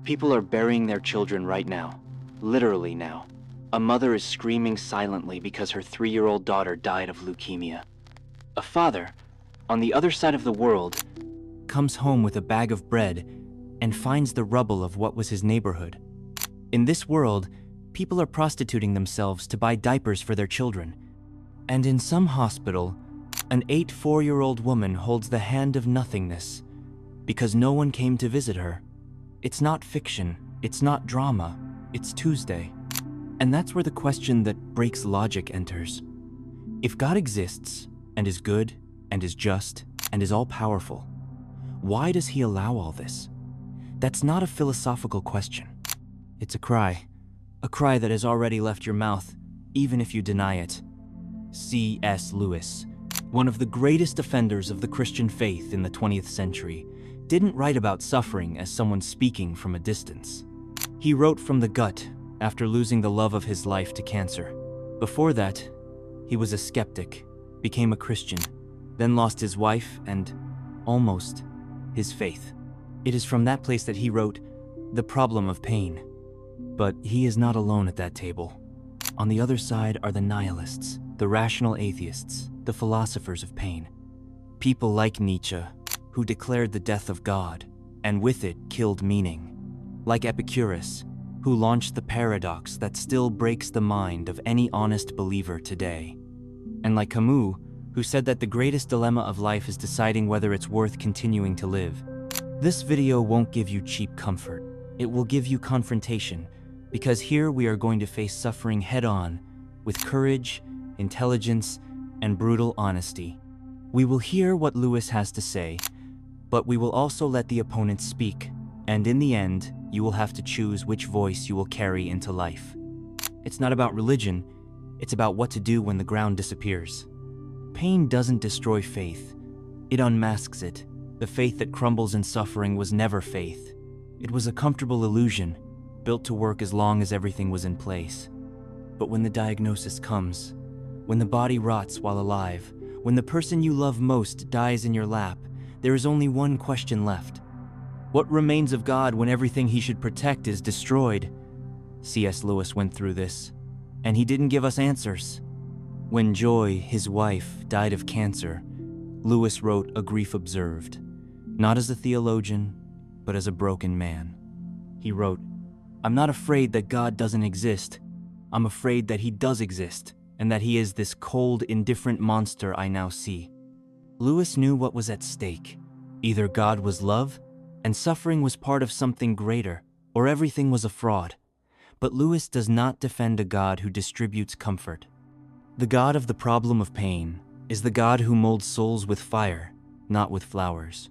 People are burying their children right now. Literally now. A mother is screaming silently because her 3-year-old daughter died of leukemia. A father, on the other side of the world, comes home with a bag of bread and finds the rubble of what was his neighborhood. In this world, people are prostituting themselves to buy diapers for their children. And in some hospital, an 4-year-old woman holds the hand of nothingness because no one came to visit her. It's not fiction, it's not drama, it's Tuesday. And that's where the question that breaks logic enters. If God exists, and is good, and is just, and is all-powerful, why does he allow all this? That's not a philosophical question. It's a cry that has already left your mouth, even if you deny it. CSLewis, one of the greatest defenders of the Christian faith in the 20th century, didn't write about suffering as someone speaking from a distance. He wrote from the gut after losing the love of his life to cancer. Before that, he was a skeptic, became a Christian, then lost his wife and, almost, his faith. It is from that place that he wrote The Problem of Pain. But he is not alone at that table. On the other side are the nihilists, the rational atheists, the philosophers of pain. People like Nietzsche, who declared the death of God, and with it killed meaning. Like Epicurus, who launched the paradox that still breaks the mind of any honest believer today. And like Camus, who said that the greatest dilemma of life is deciding whether it's worth continuing to live. This video won't give you cheap comfort. It will give you confrontation, because here we are going to face suffering head-on, with courage, intelligence, and brutal honesty. We will hear what Lewis has to say, but we will also let the opponents speak, and in the end, you will have to choose which voice you will carry into life. It's not about religion, it's about what to do when the ground disappears. Pain doesn't destroy faith, it unmasks it. The faith that crumbles in suffering was never faith. It was a comfortable illusion, built to work as long as everything was in place. But when the diagnosis comes, when the body rots while alive, when the person you love most dies in your lap, there is only one question left. What remains of God when everything he should protect is destroyed? C.S. Lewis went through this, and he didn't give us answers. When Joy, his wife, died of cancer, Lewis wrote A Grief Observed, not as a theologian, but as a broken man. He wrote, "I'm not afraid that God doesn't exist. I'm afraid that he does exist, and that he is this cold, indifferent monster I now see." Lewis knew what was at stake. Either God was love, and suffering was part of something greater, or everything was a fraud. But Lewis does not defend a God who distributes comfort. The God of the problem of pain is the God who molds souls with fire, not with flowers.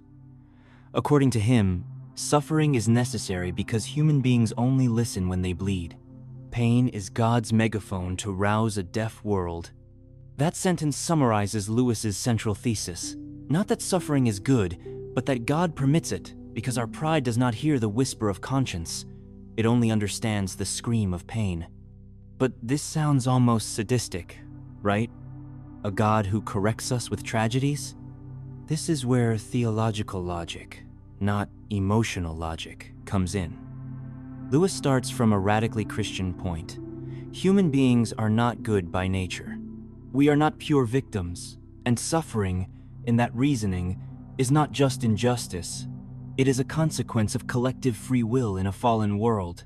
According to him, suffering is necessary because human beings only listen when they bleed. Pain is God's megaphone to rouse a deaf world. That sentence summarizes Lewis's central thesis. Not that suffering is good, but that God permits it because our pride does not hear the whisper of conscience. It only understands the scream of pain. But this sounds almost sadistic, right? A God who corrects us with tragedies? This is where theological logic, not emotional logic, comes in. Lewis starts from a radically Christian point. Human beings are not good by nature. We are not pure victims, and suffering, in that reasoning, is not just injustice. It is a consequence of collective free will in a fallen world.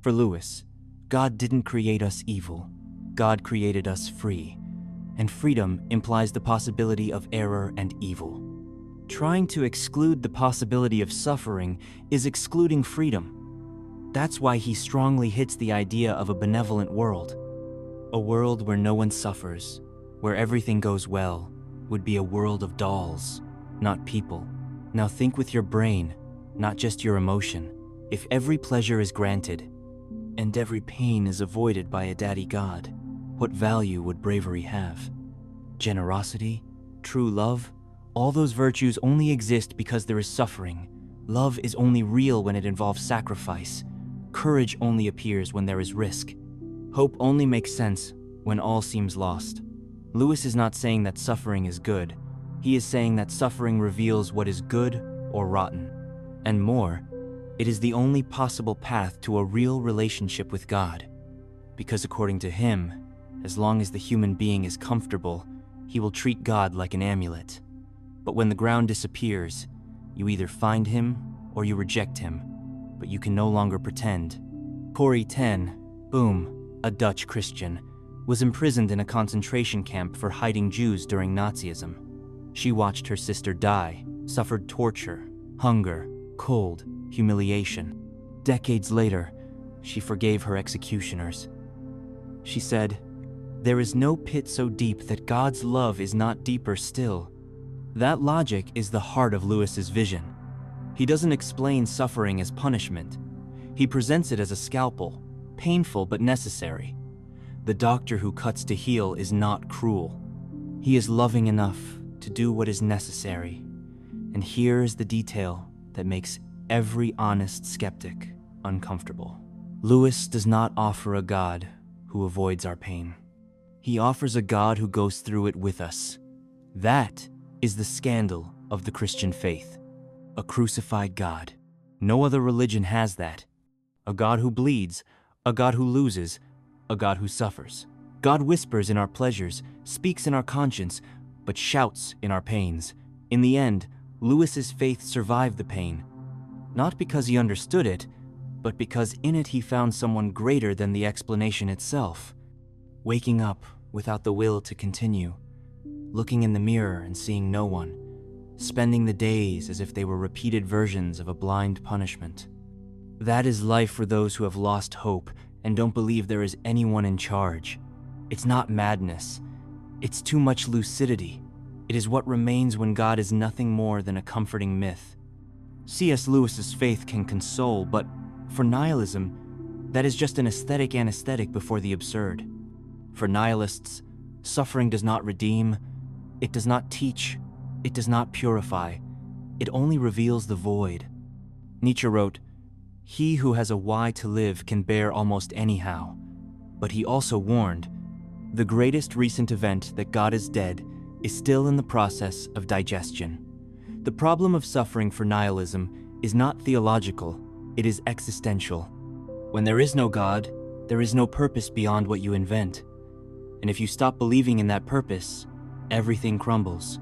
For Lewis, God didn't create us evil. God created us free. And freedom implies the possibility of error and evil. Trying to exclude the possibility of suffering is excluding freedom. That's why he strongly hits the idea of a benevolent world. A world where no one suffers, where everything goes well, would be a world of dolls, not people. Now think with your brain, not just your emotion. If every pleasure is granted, and every pain is avoided by a daddy God, what value would bravery have? Generosity, true love, all those virtues only exist because there is suffering. Love is only real when it involves sacrifice. Courage only appears when there is risk. Hope only makes sense when all seems lost. Lewis is not saying that suffering is good. He is saying that suffering reveals what is good or rotten. And more, It is the only possible path to a real relationship with God, because according to him, as long as the human being is comfortable, he will treat God like an amulet. But when the ground disappears, you either find him or you reject him, but you can no longer pretend. Corrie ten Boom, a Dutch Christian, was imprisoned in a concentration camp for hiding Jews during Nazism. She watched her sister die, suffered torture, hunger, cold, humiliation. Decades later, she forgave her executioners. She said, "There is no pit so deep that God's love is not deeper still." That logic is the heart of Lewis's vision. He doesn't explain suffering as punishment. He presents it as a scalpel, painful but necessary. The doctor who cuts to heal is not cruel. He is loving enough to do what is necessary. And here is the detail that makes every honest skeptic uncomfortable. Lewis does not offer a God who avoids our pain. He offers a God who goes through it with us. That is the scandal of the Christian faith. A crucified God. No other religion has that. A God who bleeds, a God who loses, a God who suffers. God whispers in our pleasures, speaks in our conscience, but shouts in our pains. In the end, Lewis's faith survived the pain, not because he understood it, but because in it he found someone greater than the explanation itself. Waking up without the will to continue, looking in the mirror and seeing no one, spending the days as if they were repeated versions of a blind punishment. That is life for those who have lost hope and don't believe there is anyone in charge. It's not madness. It's too much lucidity. It is what remains when God is nothing more than a comforting myth. CSLewis's faith can console, but for nihilism, that is just an aesthetic anesthetic before the absurd. For nihilists, suffering does not redeem, it does not teach, it does not purify, it only reveals the void. Nietzsche wrote, "He who has a why to live can bear almost anyhow." But he also warned, "The greatest recent event that God is dead is still in the process of digestion." The problem of suffering for nihilism is not theological, it is existential. When there is no God, there is no purpose beyond what you invent. And if you stop believing in that purpose, everything crumbles.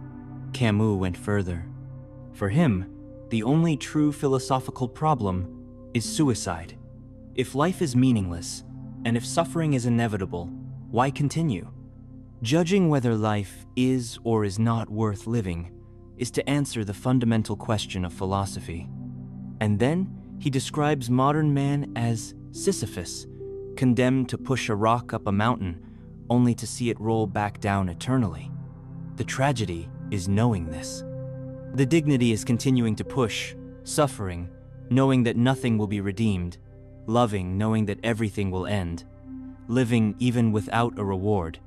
Camus went further. For him, the only true philosophical problem is suicide. If life is meaningless, and if suffering is inevitable, why continue? Judging whether life is or is not worth living is to answer the fundamental question of philosophy. And then he describes modern man as Sisyphus, condemned to push a rock up a mountain only to see it roll back down eternally. The tragedy is knowing this. The dignity is continuing to push, suffering, knowing that nothing will be redeemed, loving, knowing that everything will end, living even without a reward.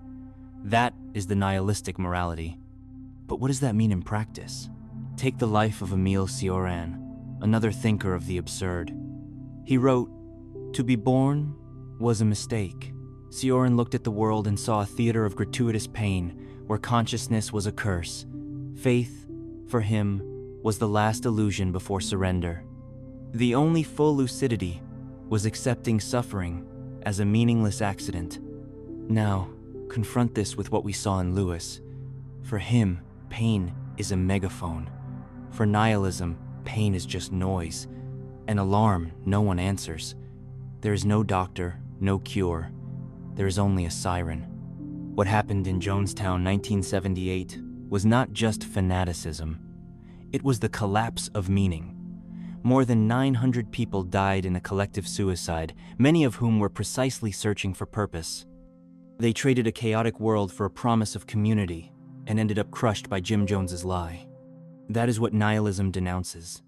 That is the nihilistic morality. But what does that mean in practice? Take the life of Emil Cioran, another thinker of the absurd. He wrote, "To be born was a mistake." Cioran looked at the world and saw a theater of gratuitous pain where consciousness was a curse. Faith, for him, was the last illusion before surrender. The only full lucidity was accepting suffering as a meaningless accident. Now, confront this with what we saw in Lewis. For him, pain is a megaphone. For nihilism, pain is just noise. An alarm no one answers. There is no doctor, no cure. There is only a siren. What happened in Jonestown 1978 was not just fanaticism. It was the collapse of meaning. More than 900 people died in a collective suicide, many of whom were precisely searching for purpose. They traded a chaotic world for a promise of community and ended up crushed by Jim Jones's lie. That is what nihilism denounces.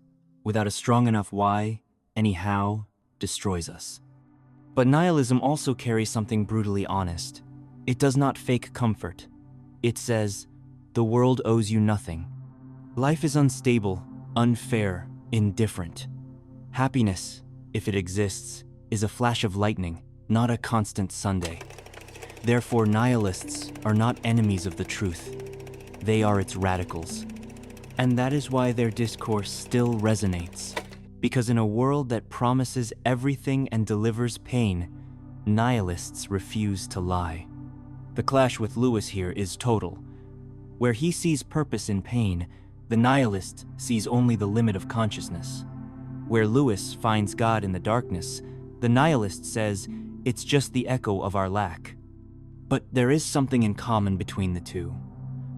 Without a strong enough why, any how destroys us. But nihilism also carries something brutally honest. It does not fake comfort. It says, the world owes you nothing. Life is unstable, unfair, indifferent. Happiness, if it exists, is a flash of lightning, not a constant Sunday. Therefore, nihilists are not enemies of the truth. They are its radicals. And that is why their discourse still resonates. Because in a world that promises everything and delivers pain, nihilists refuse to lie. The clash with Lewis here is total. Where he sees purpose in pain, the nihilist sees only the limit of consciousness. Where Lewis finds God in the darkness, the nihilist says, it's just the echo of our lack. But there is something in common between the two.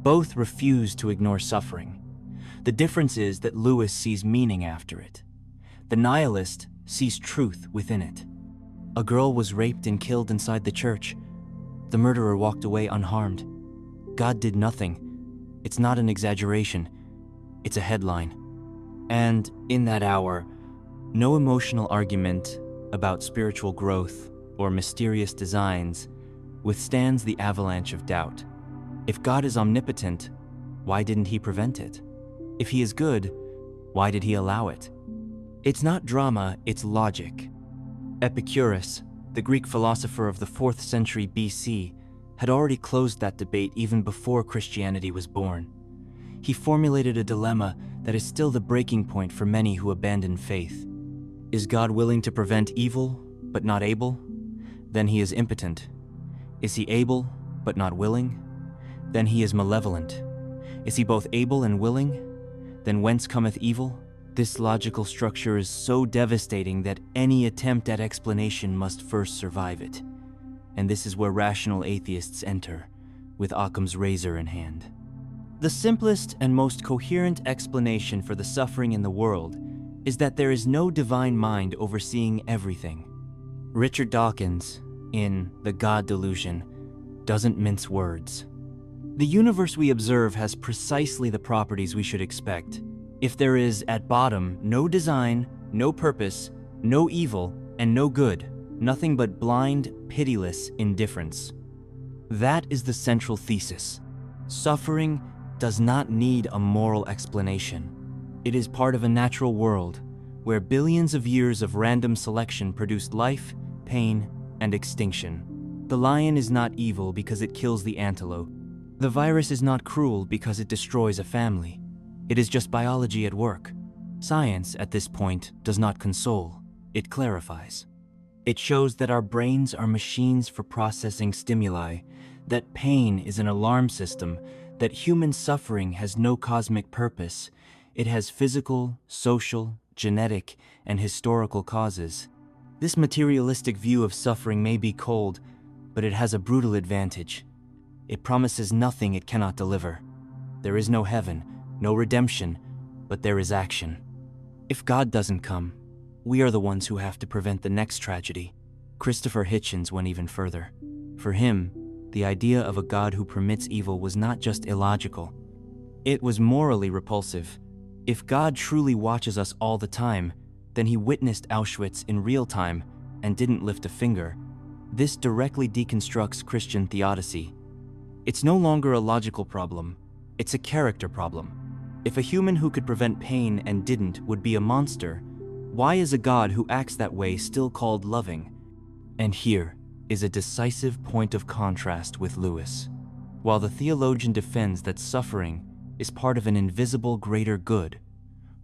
Both refuse to ignore suffering. The difference is that Lewis sees meaning after it. The nihilist sees truth within it. A girl was raped and killed inside the church. The murderer walked away unharmed. God did nothing. It's not an exaggeration. It's a headline. And in that hour, no emotional argument about spiritual growth or mysterious designs withstands the avalanche of doubt. If God is omnipotent, why didn't he prevent it? If he is good, why did he allow it? It's not drama, it's logic. Epicurus, the Greek philosopher of the 4th century BC, had already closed that debate even before Christianity was born. He formulated a dilemma that is still the breaking point for many who abandon faith. Is God willing to prevent evil, but not able? Then he is impotent. Is he able, but not willing? Then he is malevolent. Is he both able and willing? Then whence cometh evil? This logical structure is so devastating that any attempt at explanation must first survive it. And this is where rational atheists enter, with Occam's razor in hand. The simplest and most coherent explanation for the suffering in the world is that there is no divine mind overseeing everything. Richard Dawkins, in The God Delusion, doesn't mince words. The universe we observe has precisely the properties we should expect. If there is, at bottom, no design, no purpose, no evil, and no good, nothing but blind, pitiless indifference. That is the central thesis. Suffering does not need a moral explanation. It is part of a natural world where billions of years of random selection produced life, pain, and extinction. The lion is not evil because it kills the antelope. The virus is not cruel because it destroys a family. It is just biology at work. Science, at this point, does not console. It clarifies. It shows that our brains are machines for processing stimuli, that pain is an alarm system, that human suffering has no cosmic purpose. It has physical, social, genetic, and historical causes. This materialistic view of suffering may be cold, but it has a brutal advantage. It promises nothing it cannot deliver. There is no heaven, no redemption, but there is action. If God doesn't come, we are the ones who have to prevent the next tragedy. Christopher Hitchens went even further. For him, the idea of a God who permits evil was not just illogical. It was morally repulsive. If God truly watches us all the time, then he witnessed Auschwitz in real time and didn't lift a finger. This directly deconstructs Christian theodicy. It's no longer a logical problem. It's a character problem. If a human who could prevent pain and didn't would be a monster, why is a God who acts that way still called loving? And here is a decisive point of contrast with Lewis. While the theologian defends that suffering is part of an invisible greater good,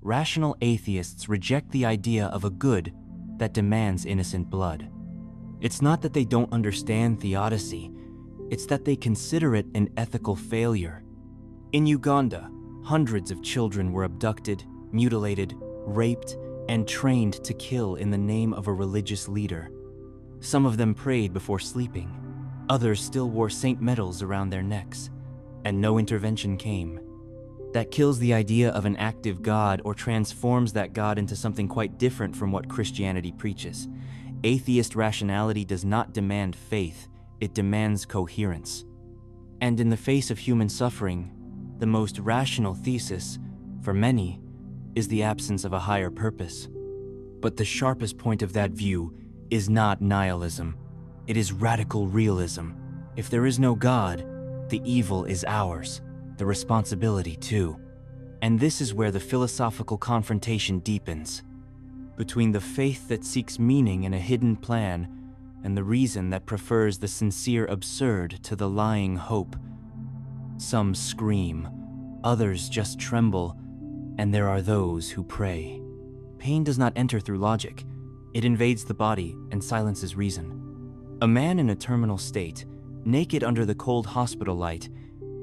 rational atheists reject the idea of a good that demands innocent blood. It's not that they don't understand theodicy, it's that they consider it an ethical failure. In Uganda, hundreds of children were abducted, mutilated, raped, and trained to kill in the name of a religious leader. Some of them prayed before sleeping. Others still wore saint medals around their necks, and no intervention came. That kills the idea of an active God or transforms that God into something quite different from what Christianity preaches. Atheist rationality does not demand faith, it demands coherence. And in the face of human suffering, the most rational thesis, for many, is the absence of a higher purpose. But the sharpest point of that view is not nihilism. It is radical realism. If there is no God, the evil is ours, the responsibility too. And this is where the philosophical confrontation deepens. Between the faith that seeks meaning in a hidden plan and the reason that prefers the sincere absurd to the lying hope. Some scream, others just tremble, and there are those who pray. pain does not enter through logic. It invades the body and silences reason. A man in a terminal state, naked under the cold hospital light,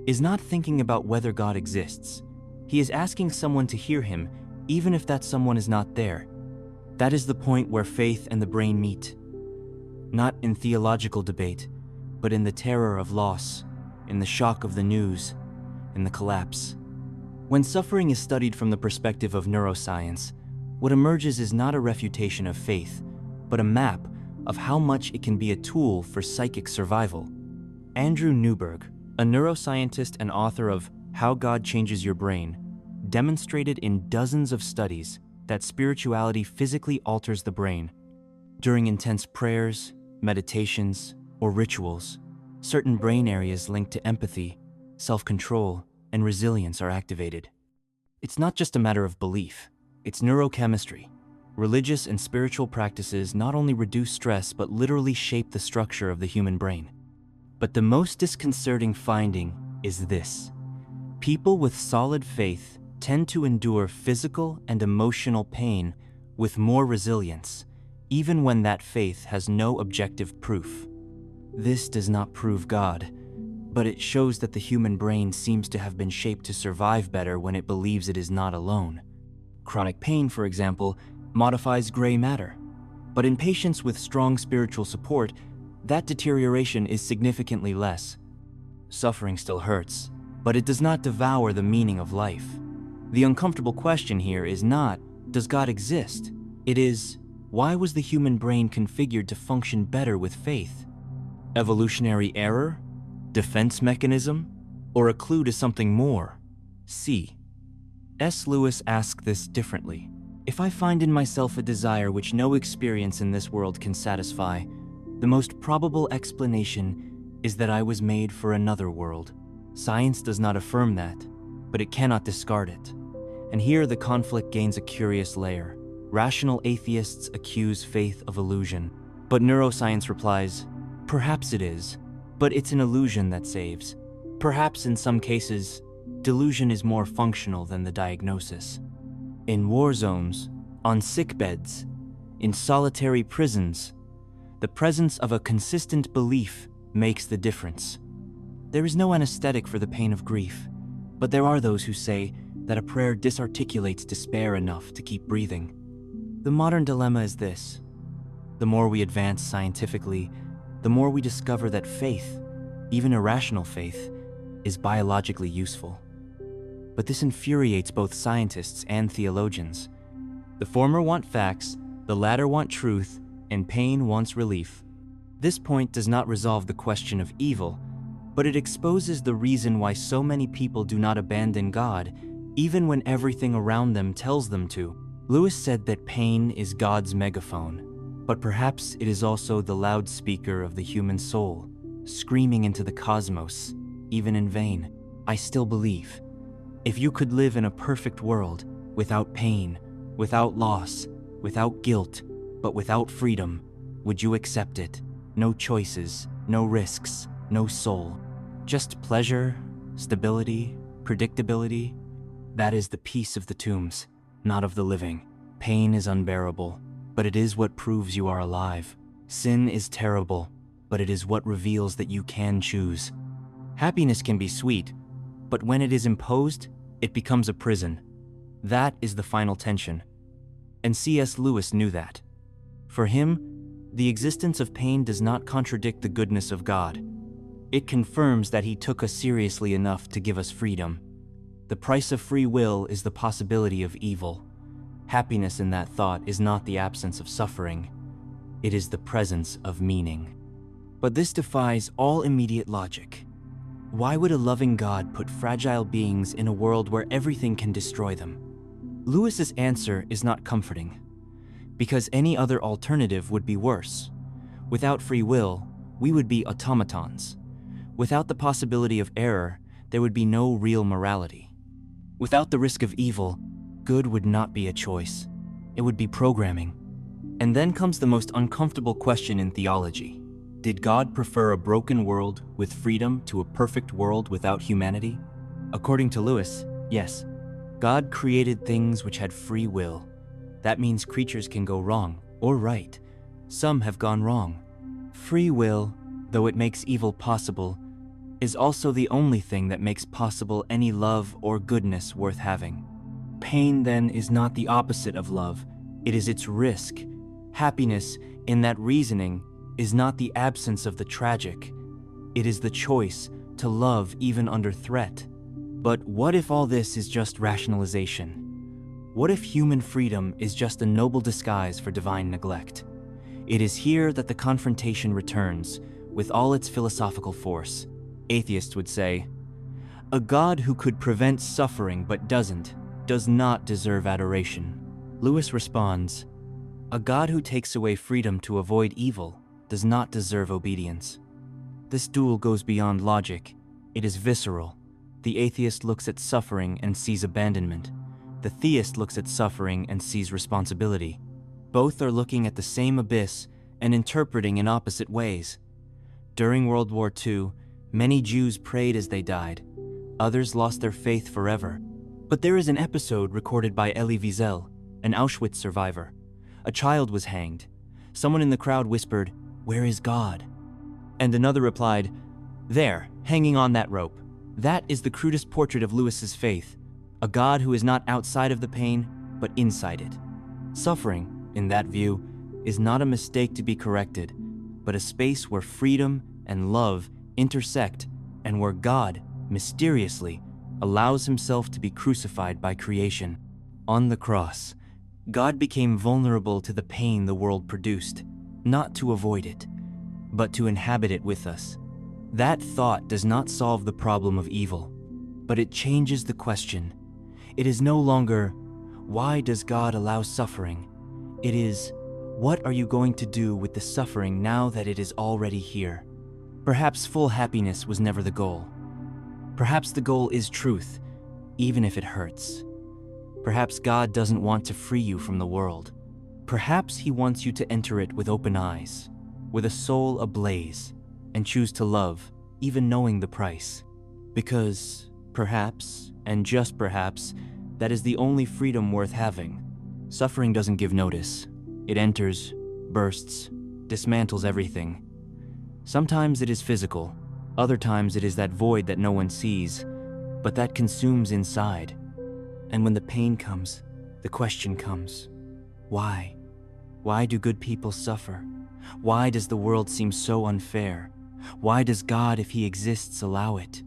is not thinking about whether God exists. He is asking someone to hear him, even if that someone is not there. That is the point where faith and the brain meet. Not in theological debate, but in the terror of loss, in the shock of the news, in the collapse. When suffering is studied from the perspective of neuroscience, what emerges is not a refutation of faith, but a map of how much it can be a tool for psychic survival. Andrew Newberg, a neuroscientist and author of How God Changes Your Brain, demonstrated in dozens of studies that spirituality physically alters the brain. During intense prayers, meditations, or rituals, certain brain areas linked to empathy, self-control, and resilience are activated. It's not just a matter of belief, it's neurochemistry. Religious and spiritual practices not only reduce stress but literally shape the structure of the human brain. But the most disconcerting finding is this: people with solid faith tend to endure physical and emotional pain with more resilience, even when that faith has no objective proof. This does not prove God, but it shows that the human brain seems to have been shaped to survive better when it believes it is not alone. Chronic pain, for example, modifies gray matter. But in patients with strong spiritual support, that deterioration is significantly less. Suffering still hurts, but it does not devour the meaning of life. The uncomfortable question here is not, does God exist? It is, why was the human brain configured to function better with faith? Evolutionary error? Defense mechanism? Or a clue to something more? C.S.Lewis asked this differently. If I find in myself a desire which no experience in this world can satisfy, the most probable explanation is that I was made for another world. Science does not affirm that, but it cannot discard it. And here the conflict gains a curious layer. Rational atheists accuse faith of illusion, but neuroscience replies, perhaps it is, but it's an illusion that saves. Perhaps in some cases, delusion is more functional than the diagnosis. In war zones, on sickbeds, in solitary prisons, the presence of a consistent belief makes the difference. There is no anesthetic for the pain of grief, but there are those who say that a prayer disarticulates despair enough to keep breathing. The modern dilemma is this: the more we advance scientifically, the more we discover that faith, even irrational faith, is biologically useful. But this infuriates both scientists and theologians. The former want facts, the latter want truth, and pain wants relief. This point does not resolve the question of evil, but it exposes the reason why so many people do not abandon God, even when everything around them tells them to. Lewis said that pain is God's megaphone, but perhaps it is also the loudspeaker of the human soul, screaming into the cosmos, even in vain. I still believe. If you could live in a perfect world, without pain, without loss, without guilt, but without freedom, would you accept it? No choices, no risks, no soul. Just pleasure, stability, predictability. That is the peace of the tombs, not of the living. Pain is unbearable, but it is what proves you are alive. Sin is terrible, but it is what reveals that you can choose. Happiness can be sweet, but when it is imposed, it becomes a prison. That is the final tension. And C.S. Lewis knew that. For him, the existence of pain does not contradict the goodness of God. It confirms that he took us seriously enough to give us freedom. The price of free will is the possibility of evil. Happiness in that thought is not the absence of suffering. It is the presence of meaning. But this defies all immediate logic. Why would a loving God put fragile beings in a world where everything can destroy them? Lewis's answer is not comforting, because any other alternative would be worse. Without free will, we would be automatons. Without the possibility of error, there would be no real morality. Without the risk of evil, good would not be a choice. It would be programming. And then comes the most uncomfortable question in theology. Did God prefer a broken world with freedom to a perfect world without humanity? According to Lewis, yes. God created things which had free will. That means creatures can go wrong or right. Some have gone wrong. Free will, though it makes evil possible, is also the only thing that makes possible any love or goodness worth having. Pain, then, is not the opposite of love. It is its risk. Happiness, in that reasoning, is not the absence of the tragic. It is the choice to love even under threat. But what if all this is just rationalization? What if human freedom is just a noble disguise for divine neglect? It is here that the confrontation returns, with all its philosophical force. Atheists would say, "A God who could prevent suffering but doesn't, does not deserve adoration." Lewis responds, "A God who takes away freedom to avoid evil does not deserve obedience." This duel goes beyond logic. It is visceral. The atheist looks at suffering and sees abandonment. The theist looks at suffering and sees responsibility. Both are looking at the same abyss and interpreting in opposite ways. During World War II, many Jews prayed as they died. Others lost their faith forever. But there is an episode recorded by Elie Wiesel, an Auschwitz survivor. A child was hanged. Someone in the crowd whispered, "Where is God?" And another replied, "There, hanging on that rope." That is the crudest portrait of Lewis's faith, a God who is not outside of the pain, but inside it. Suffering, in that view, is not a mistake to be corrected, but a space where freedom and love intersect and where God, mysteriously, allows himself to be crucified by creation. On the cross, God became vulnerable to the pain the world produced, not to avoid it, but to inhabit it with us. That thought does not solve the problem of evil, but it changes the question. It is no longer, why does God allow suffering? It is, what are you going to do with the suffering now that it is already here? Perhaps full happiness was never the goal. Perhaps the goal is truth, even if it hurts. Perhaps God doesn't want to free you from the world. Perhaps he wants you to enter it with open eyes, with a soul ablaze, and choose to love, even knowing the price. Because, perhaps, and just perhaps, that is the only freedom worth having. Suffering doesn't give notice. It enters, bursts, dismantles everything. Sometimes it is physical. Other times it is that void that no one sees, but that consumes inside. And when the pain comes, the question comes, why? Why do good people suffer? Why does the world seem so unfair? Why does God, if he exists, allow it?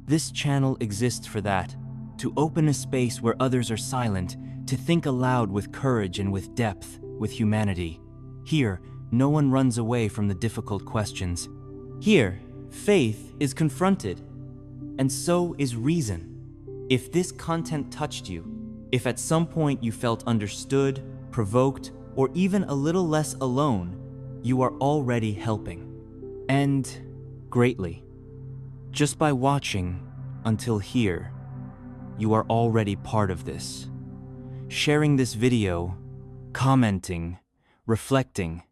This channel exists for that, to open a space where others are silent, to think aloud with courage and with depth, with humanity. Here, no one runs away from the difficult questions. Here, faith is confronted, and so is reason. If this content touched you, if at some point you felt understood, provoked, or even a little less alone, you are already helping. And greatly. Just by watching until here, you are already part of this. Sharing this video, commenting, reflecting,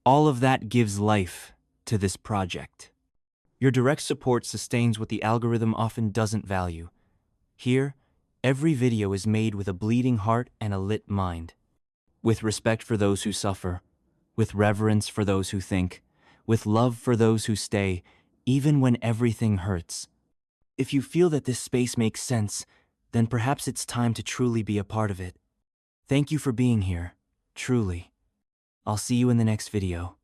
all of that gives life to this project. Your direct support sustains what the algorithm often doesn't value. Here, every video is made with a bleeding heart and a lit mind. With respect for those who suffer, with reverence for those who think, with love for those who stay, even when everything hurts. If you feel that this space makes sense, then perhaps it's time to truly be a part of it. Thank you for being here, truly. I'll see you in the next video.